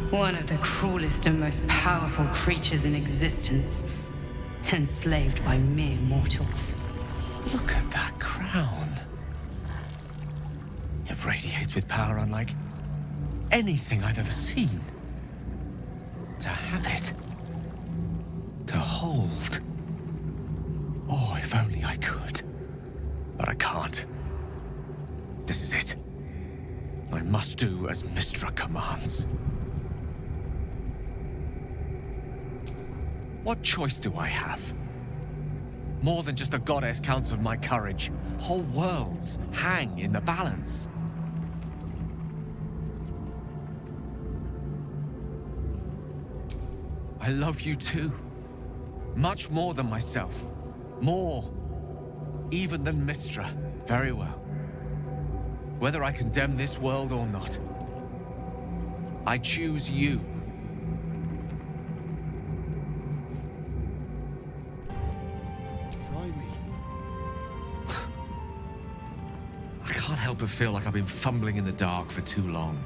One of the cruelest and most powerful creatures in existence, enslaved by mere mortals. Look at that crown. It radiates with power unlike anything I've ever seen. To have it. To hold. Oh, if only I could. But I can't. This is it. I must do as Mystra commands. What choice do I have? More than just a goddess counts on my courage. Whole worlds hang in the balance. I love you too. Much more than myself. More even than Mystra. Very well. Whether I condemn this world or not, I choose you. Try me. I can't help but feel like I've been fumbling in the dark for too long.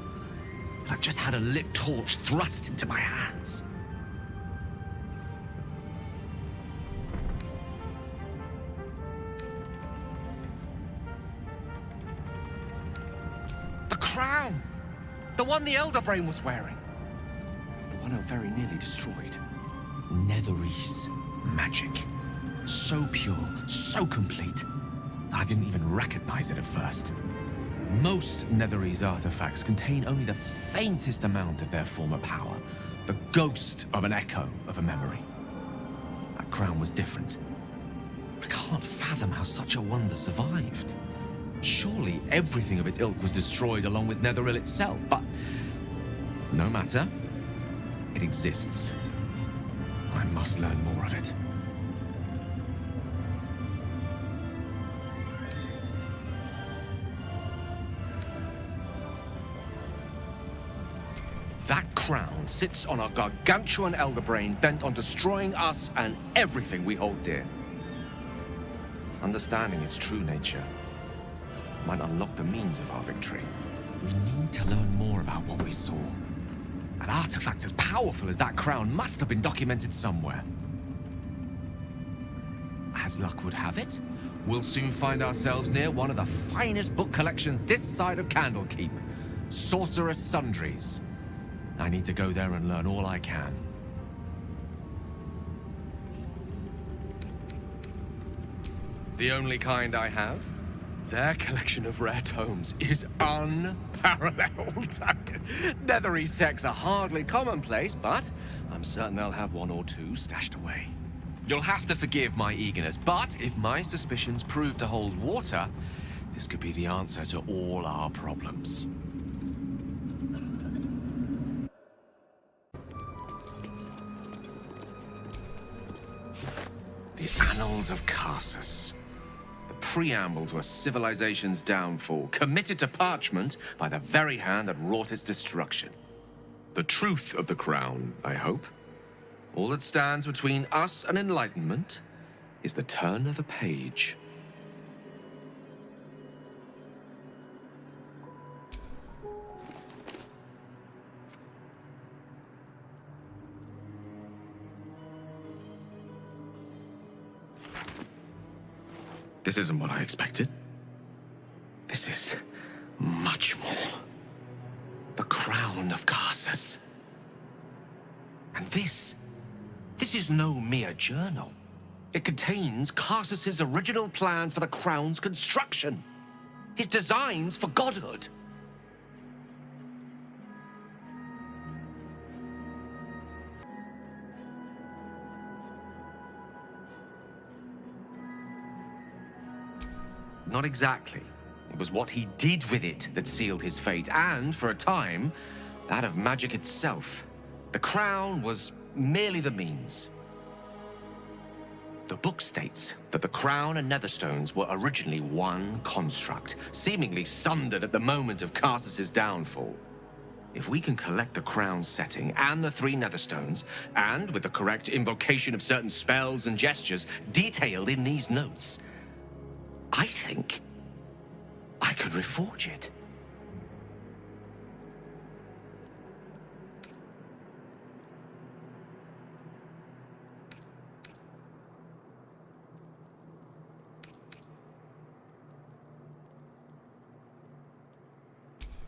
And I've just had a lit torch thrust into my hands. Crown! The one the Elder Brain was wearing. The one I very nearly destroyed. Netherese magic. So pure, so complete, that I didn't even recognize it at first. Most Netherese artifacts contain only the faintest amount of their former power. The ghost of an echo of a memory. That crown was different. I can't fathom how such a wonder survived. Surely everything of its ilk was destroyed along with Netheril itself, but no matter. It exists. I must learn more of it. That crown sits on a gargantuan elder brain bent on destroying us and everything we hold dear. Understanding its true nature might unlock the means of our victory. We need to learn more about what we saw. An artifact as powerful as that crown must have been documented somewhere. As luck would have it, we'll soon find ourselves near one of the finest book collections this side of Candlekeep. Sorcerous Sundries. I need to go there and learn all I can. The only kind I have? Their collection of rare tomes is unparalleled. Netherese texts are hardly commonplace, but I'm certain they'll have one or two stashed away. You'll have to forgive my eagerness, but if my suspicions prove to hold water, this could be the answer to all our problems. The Annals of Karsus. Preamble to a civilization's downfall, committed to parchment by the very hand that wrought its destruction. The truth of the crown, I hope. All that stands between us and enlightenment is the turn of a page. This isn't what I expected. This is much more. The crown of Karsus. And this is no mere journal. It contains Karsus's original plans for the crown's construction. His designs for Godhood. Not exactly. It was what he did with it that sealed his fate, and, for a time, that of magic itself. The crown was merely the means. The book states that the crown and netherstones were originally one construct, seemingly sundered at the moment of Karsus's downfall. If we can collect the crown's setting and the 3 netherstones, and with the correct invocation of certain spells and gestures detailed in these notes, I think I could reforge it.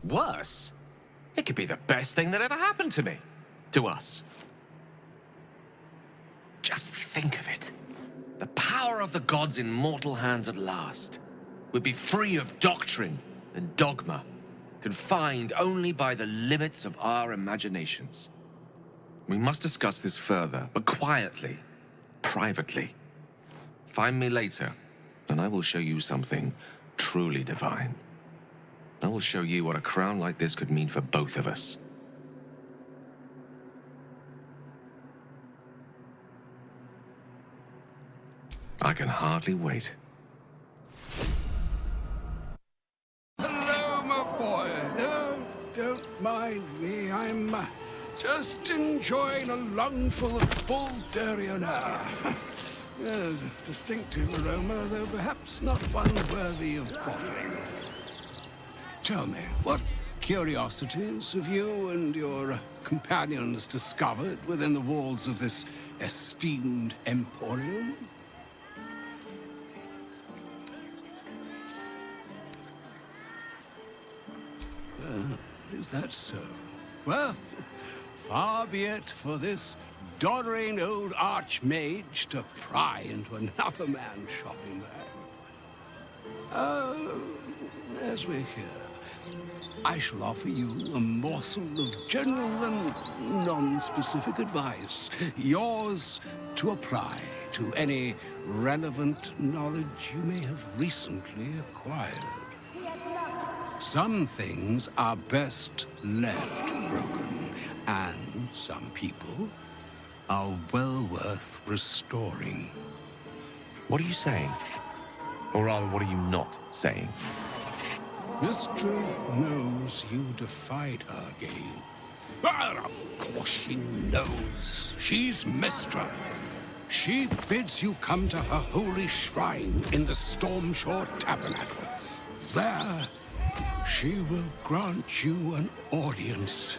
Worse? It could be the best thing that ever happened to me. To us. Just think of it. The power of the gods in mortal hands at last would be free of doctrine and dogma, confined only by the limits of our imaginations. We must discuss this further, but quietly, privately. Find me later, and I will show you something truly divine. I will show you what a crown like this could mean for both of us. I can hardly wait. Hello, my boy. No, don't mind me. I'm just enjoying a lungful of Baldurian air. Yes, a distinctive aroma, though perhaps not one worthy of quaffing. Tell me, what curiosities have you and your companions discovered within the walls of this esteemed emporium? Is that so? Well, far be it for this doddering old archmage to pry into another man's shopping bag. As we're here, I shall offer you a morsel of general and non-specific advice, yours to apply to any relevant knowledge you may have recently acquired. Some things are best left broken, and some people are well worth restoring. What are you saying? Or rather, what are you not saying? Mistra knows you defied her, Gale. Well, of course she knows. She's Mistra. She bids you come to her holy shrine in the Stormshore Tabernacle. There, she will grant you an audience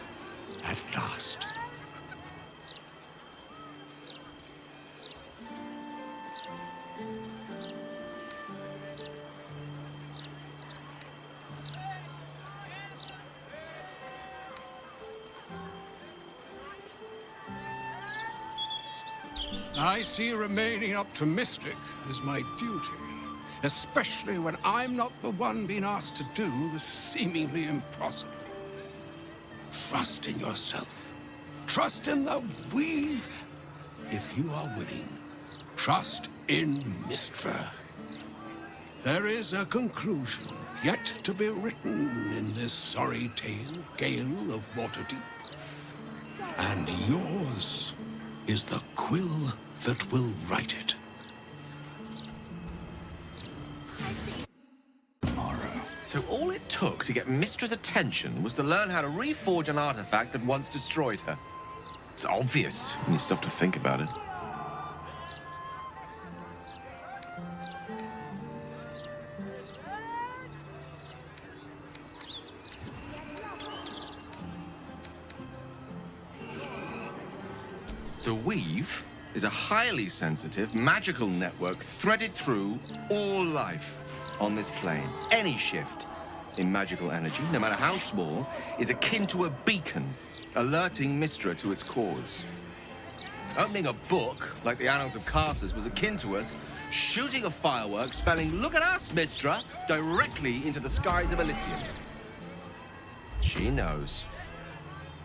at last. I see remaining optimistic is my duty. Especially when I'm not the one being asked to do the seemingly impossible. Trust in yourself. Trust in the weave, if you are willing. Trust in Mistra. There is a conclusion yet to be written in this sorry tale, Gale of Waterdeep. And yours is the quill that will write it. So all it took to get Mistra's attention was to learn how to reforge an artifact that once destroyed her. It's obvious when you stop to think about it. The Weave is a highly sensitive, magical network threaded through all life on this plane. Any shift in magical energy, no matter how small, is akin to a beacon, alerting Mistra to its cause. Opening a book, like the Annals of Carsus, was akin to us shooting a firework spelling, "Look at us, Mistra," directly into the skies of Elysium. She knows.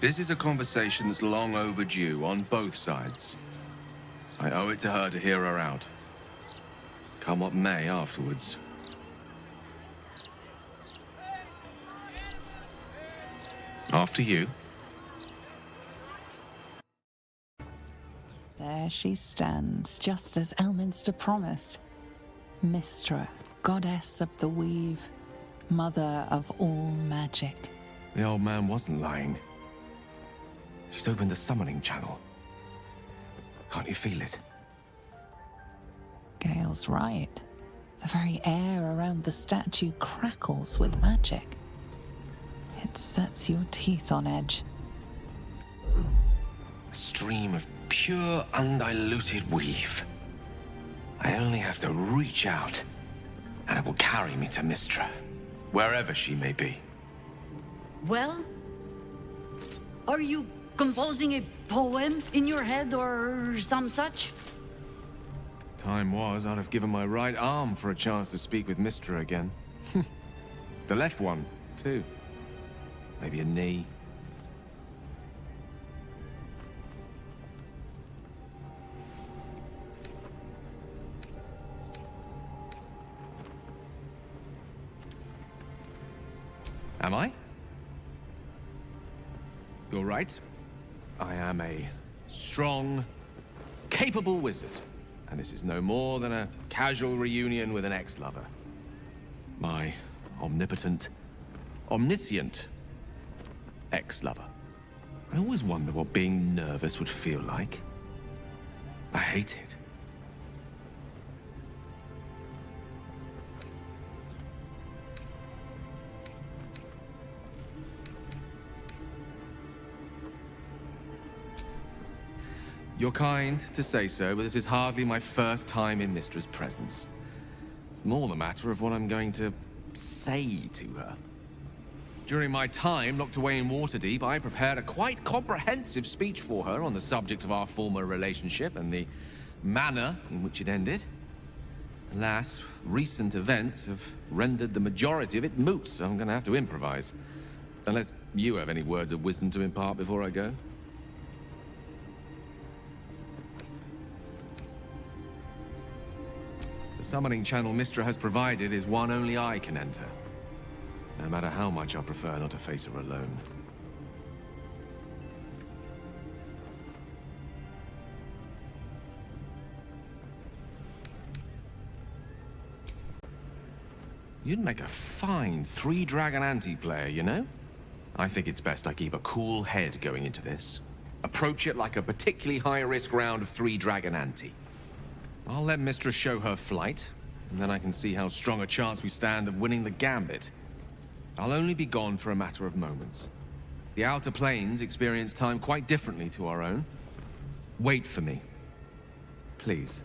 This is a conversation that's long overdue on both sides. I owe it to her to hear her out. Come what may afterwards. After you. There she stands, just as Elminster promised. Mistra, goddess of the weave, mother of all magic. The old man wasn't lying. She's opened the summoning channel. Can't you feel it? Gale's right. The very air around the statue crackles with magic. It sets your teeth on edge. A stream of pure, undiluted weave. I only have to reach out, and it will carry me to Mistra, wherever she may be. Well? Are you composing a poem in your head or some such? Time was, I'd have given my right arm for a chance to speak with Mystra again. The left one, too. Maybe a knee. Am I? You're right. I am a strong, capable wizard. And this is no more than a casual reunion with an ex-lover. My omnipotent, omniscient ex-lover. I always wonder what being nervous would feel like. I hate it. You're kind to say so, but this is hardly my first time in Mystra's presence. It's more the matter of what I'm going to say to her. During my time locked away in Waterdeep, I prepared a quite comprehensive speech for her on the subject of our former relationship and the manner in which it ended. Alas, recent events have rendered the majority of it moot, so I'm going to have to improvise. Unless you have any words of wisdom to impart before I go. The summoning channel Mystra has provided is one only I can enter. No matter how much I prefer not to face her alone. You'd make a fine three-dragon anti-player, you know? I think it's best I keep a cool head going into this. Approach it like a particularly high-risk round of three-dragon ante. I'll let Mystra show her flight, and then I can see how strong a chance we stand of winning the gambit. I'll only be gone for a matter of moments. The Outer Planes experience time quite differently to our own. Wait for me. Please.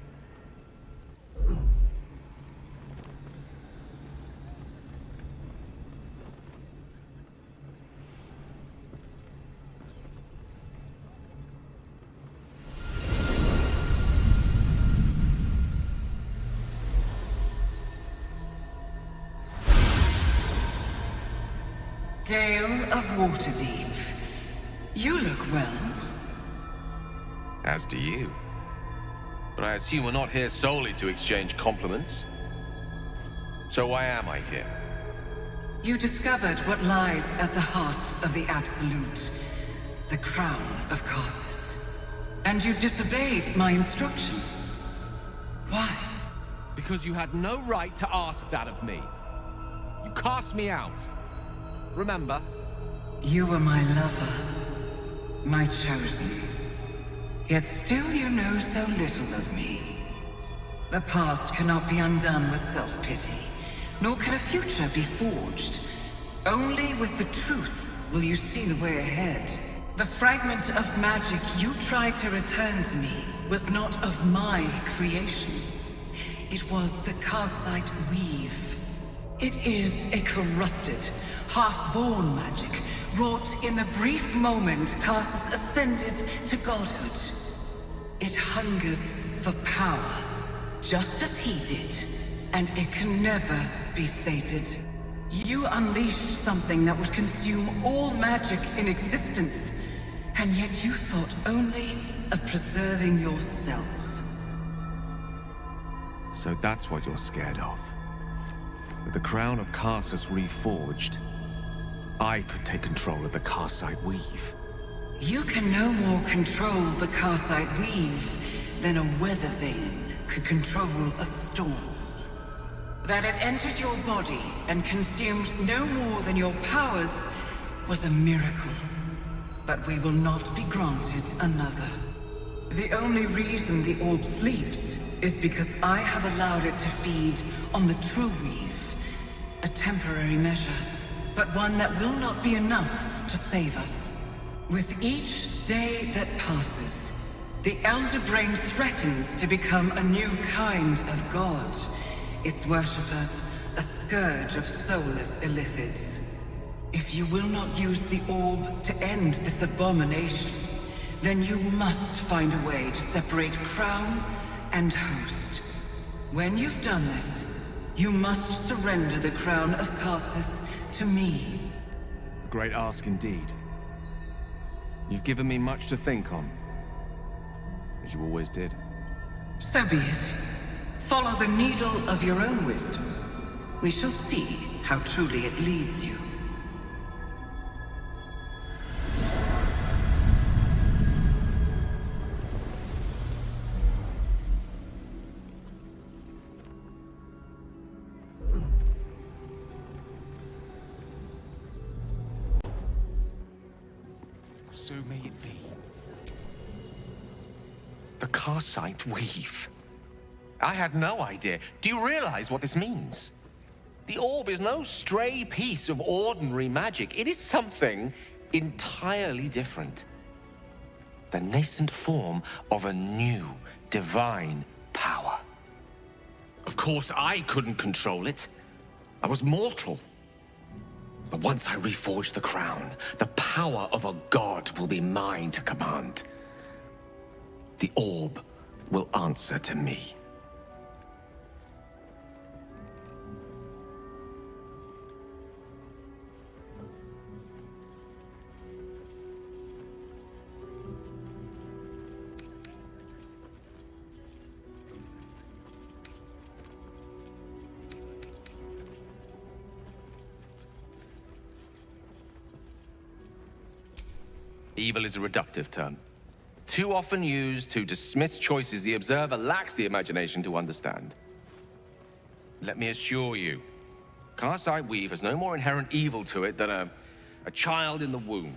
Gale of Waterdeep. You look well. As do you. But I assume we're not here solely to exchange compliments. So why am I here? You discovered what lies at the heart of the Absolute, the crown of Karsus. And you disobeyed my instruction. Why? Because you had no right to ask that of me. You cast me out. Remember? You were my lover, my chosen. Yet still you know so little of me. The past cannot be undone with self-pity, nor can a future be forged. Only with the truth will you see the way ahead. The fragment of magic you tried to return to me was not of my creation. It was the Karsite Weave. It is a corrupted, half-born magic, wrought in the brief moment Karsus ascended to Godhood. It hungers for power, just as he did, and it can never be sated. You unleashed something that would consume all magic in existence, and yet you thought only of preserving yourself. So that's what you're scared of. With the crown of Karsus reforged, I could take control of the Karsite Weave. You can no more control the Karsite Weave than a weather vane could control a storm. That it entered your body and consumed no more than your powers was a miracle. But we will not be granted another. The only reason the orb sleeps is because I have allowed it to feed on the true weave. A temporary measure, but one that will not be enough to save us. With each day that passes, the Elder Brain threatens to become a new kind of god. Its worshippers, a scourge of soulless illithids. If you will not use the orb to end this abomination, then you must find a way to separate crown and host. When you've done this, you must surrender the crown of Karsus to me. A great ask indeed. You've given me much to think on, as you always did. So be it. Follow the needle of your own wisdom. We shall see how truly it leads you. So may it be. The Karsite weave. I had no idea. Do you realize what this means? The orb is no stray piece of ordinary magic. It is something entirely different. The nascent form of a new divine power. Of course, I couldn't control it. I was mortal. But once I reforge the crown, the power of a god will be mine to command. The orb will answer to me. Evil is a reductive term, too often used to dismiss choices the observer lacks the imagination to understand. Let me assure you, Karsite Weave has no more inherent evil to it than a child in the womb,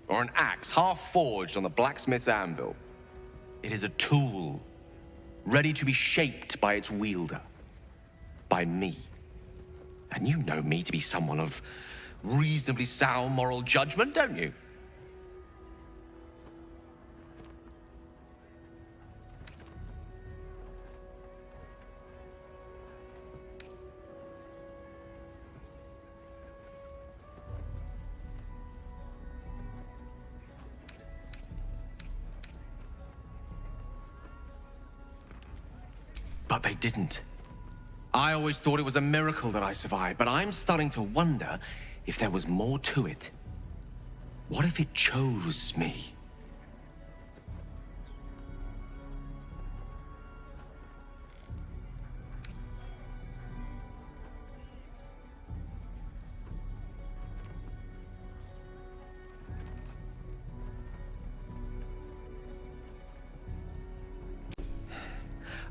or an axe half forged on the blacksmith's anvil. It is a tool, ready to be shaped by its wielder, by me. And you know me to be someone of reasonably sound moral judgment, don't you? But they didn't. I always thought it was a miracle that I survived, but I'm starting to wonder if there was more to it. What if it chose me?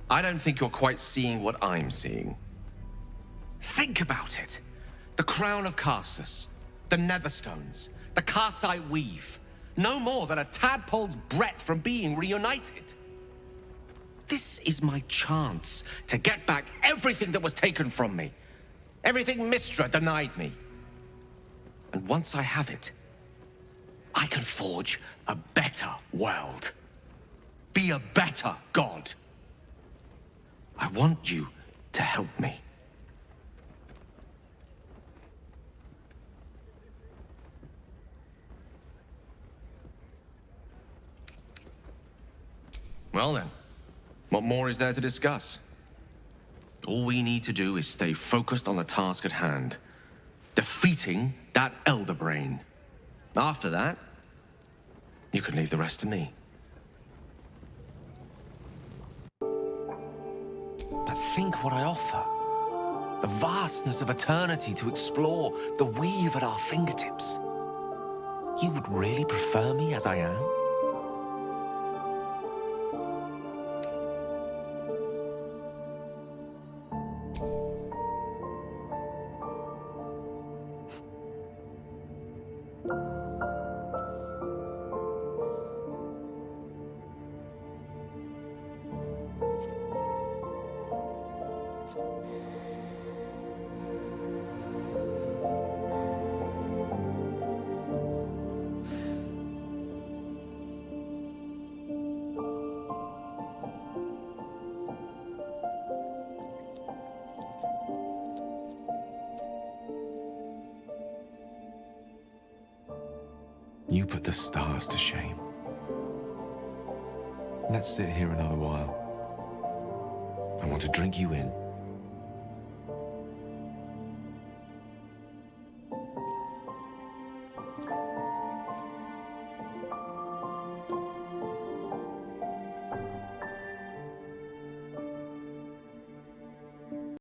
I don't think you're quite seeing what I'm seeing. Think about it. The crown of Karsus, the Netherstones, the Karsite weave. No more than a tadpole's breadth from being reunited. This is my chance to get back everything that was taken from me. Everything Mystra denied me. And once I have it, I can forge a better world. Be a better god. I want you to help me. Well then, what more is there to discuss? All we need to do is stay focused on the task at hand. Defeating that Elder Brain. After that, you can leave the rest to me. But think what I offer. The vastness of eternity to explore, the weave at our fingertips. You would really prefer me as I am? You put the stars to shame. Let's sit here another while. I want to drink you in.